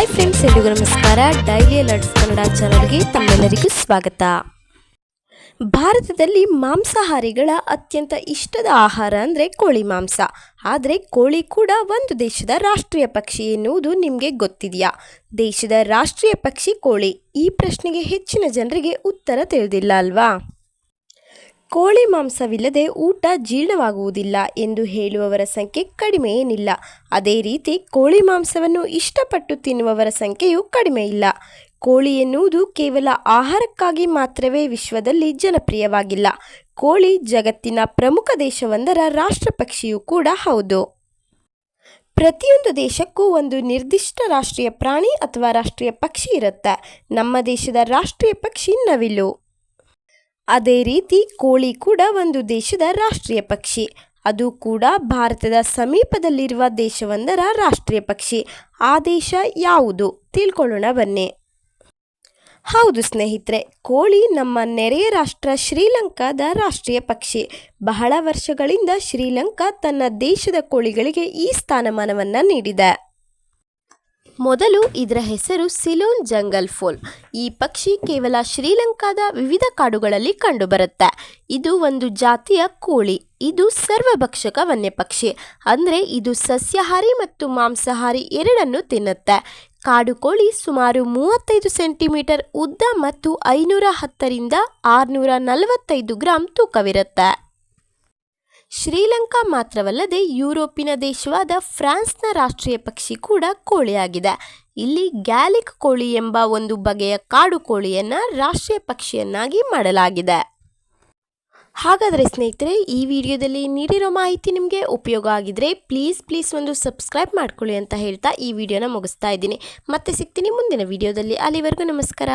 Hi friends, ಎಲ್ರಿಗೂ ನಮಸ್ಕಾರ. Daily alerts Kannada ಚಾನಲ್ಗೆ ತಮ್ಮೆಲ್ಲರಿಗೂ ಸ್ವಾಗತ. ಭಾರತದಲ್ಲಿ ಮಾಂಸಾಹಾರಿಗಳ ಅತ್ಯಂತ ಇಷ್ಟದ ಆಹಾರ ಅಂದರೆ ಕೋಳಿ ಮಾಂಸ. ಆದರೆ ಕೋಳಿ ಕೂಡ ಒಂದು ದೇಶದ ರಾಷ್ಟ್ರೀಯ ಪಕ್ಷಿ ಎನ್ನುವುದು ನಿಮಗೆ ಗೊತ್ತಿದೆಯಾ? ದೇಶದ ರಾಷ್ಟ್ರೀಯ ಪಕ್ಷಿ ಕೋಳಿ. ಈ ಪ್ರಶ್ನೆಗೆ ಹೆಚ್ಚಿನ ಜನರಿಗೆ ಉತ್ತರ ತಿಳಿದಿಲ್ಲ ಅಲ್ವಾ? ಕೋಳಿ ಮಾಂಸವಿಲ್ಲದೆ ಊಟ ಜೀರ್ಣವಾಗುವುದಿಲ್ಲ ಎಂದು ಹೇಳುವವರ ಸಂಖ್ಯೆ ಕಡಿಮೆ ಏನಿಲ್ಲ. ಅದೇ ರೀತಿ ಕೋಳಿ ಮಾಂಸವನ್ನು ಇಷ್ಟಪಟ್ಟು ತಿನ್ನುವವರ ಸಂಖ್ಯೆಯೂ ಕಡಿಮೆ ಇಲ್ಲ. ಕೋಳಿ ಎನ್ನುವುದು ಕೇವಲ ಆಹಾರಕ್ಕಾಗಿ ಮಾತ್ರವೇ ವಿಶ್ವದಲ್ಲಿ ಜನಪ್ರಿಯವಾಗಿಲ್ಲ. ಕೋಳಿ ಜಗತ್ತಿನ ಪ್ರಮುಖ ದೇಶವೊಂದರ ರಾಷ್ಟ್ರ ಪಕ್ಷಿಯೂ ಕೂಡ ಹೌದು. ಪ್ರತಿಯೊಂದು ದೇಶಕ್ಕೂ ಒಂದು ನಿರ್ದಿಷ್ಟ ರಾಷ್ಟ್ರೀಯ ಪ್ರಾಣಿ ಅಥವಾ ರಾಷ್ಟ್ರೀಯ ಪಕ್ಷಿ ಇರುತ್ತೆ. ನಮ್ಮ ದೇಶದ ರಾಷ್ಟ್ರೀಯ ಪಕ್ಷಿ ನವಿಲು. ಅದೇ ರೀತಿ ಕೋಳಿ ಕೂಡ ಒಂದು ದೇಶದ ರಾಷ್ಟ್ರೀಯ ಪಕ್ಷಿ. ಅದು ಕೂಡ ಭಾರತದ ಸಮೀಪದಲ್ಲಿರುವ ದೇಶವೊಂದರ ರಾಷ್ಟ್ರೀಯ ಪಕ್ಷಿ. ಆ ದೇಶ ಯಾವುದು ತಿಳ್ಕೊಳ್ಳೋಣ ಬನ್ನಿ. ಹೌದು ಸ್ನೇಹಿತರೆ, ಕೋಳಿ ನಮ್ಮ ನೆರೆಯ ರಾಷ್ಟ್ರ ಶ್ರೀಲಂಕಾದ ರಾಷ್ಟ್ರೀಯ ಪಕ್ಷಿ. ಬಹಳ ವರ್ಷಗಳಿಂದ ಶ್ರೀಲಂಕಾ ತನ್ನ ದೇಶದ ಕೋಳಿಗಳಿಗೆ ಈ ಸ್ಥಾನಮಾನವನ್ನು ನೀಡಿದೆ. ಮೊದಲು ಇದರ ಹೆಸರು ಸಿಲೋನ್ ಜಂಗಲ್ ಫೋಲ್. ಈ ಪಕ್ಷಿ ಕೇವಲ ಶ್ರೀಲಂಕಾದ ವಿವಿಧ ಕಾಡುಗಳಲ್ಲಿ ಕಂಡುಬರುತ್ತೆ. ಇದು ಒಂದು ಜಾತಿಯ ಕೋಳಿ. ಇದು ಸರ್ವಭಕ್ಷಕ ವನ್ಯಪಕ್ಷಿ. ಅಂದರೆ ಇದು ಸಸ್ಯಾಹಾರಿ ಮತ್ತು ಮಾಂಸಾಹಾರಿ ಎರಡನ್ನೂ ತಿನ್ನುತ್ತೆ. ಕಾಡು ಕೋಳಿ ಸುಮಾರು 35 ಸೆಂಟಿಮೀಟರ್ ಉದ್ದ ಮತ್ತು 510ರಿಂದ 645 ಗ್ರಾಂ ತೂಕವಿರುತ್ತೆ. ಶ್ರೀಲಂಕಾ ಮಾತ್ರವಲ್ಲದೆ ಯುರೋಪಿನ ದೇಶವಾದ ಫ್ರಾನ್ಸ್ನ ರಾಷ್ಟ್ರೀಯ ಪಕ್ಷಿ ಕೂಡ ಕೋಳಿಯಾಗಿದೆ. ಇಲ್ಲಿ ಗ್ಯಾಲಿಕ್ ಕೋಳಿ ಎಂಬ ಒಂದು ಬಗೆಯ ಕಾಡು ಕೋಳಿಯನ್ನು ರಾಷ್ಟ್ರೀಯ ಪಕ್ಷಿಯನ್ನಾಗಿ ಮಾಡಲಾಗಿದೆ. ಹಾಗಾದರೆ ಸ್ನೇಹಿತರೆ, ಈ ವಿಡಿಯೋದಲ್ಲಿ ನೀಡಿರೋ ಮಾಹಿತಿ ನಿಮಗೆ ಉಪಯೋಗ ಆಗಿದ್ರೆ ಪ್ಲೀಸ್ ಒಂದು ಸಬ್ಸ್ಕ್ರೈಬ್ ಮಾಡ್ಕೊಳ್ಳಿ ಅಂತ ಹೇಳ್ತಾ ಈ ವಿಡಿಯೋನ ಮುಗಿಸ್ತಾ ಇದ್ದೀನಿ. ಮತ್ತೆ ಸಿಗ್ತೀನಿ ಮುಂದಿನ ವಿಡಿಯೋದಲ್ಲಿ. ಅಲ್ಲಿವರೆಗೂ ನಮಸ್ಕಾರ.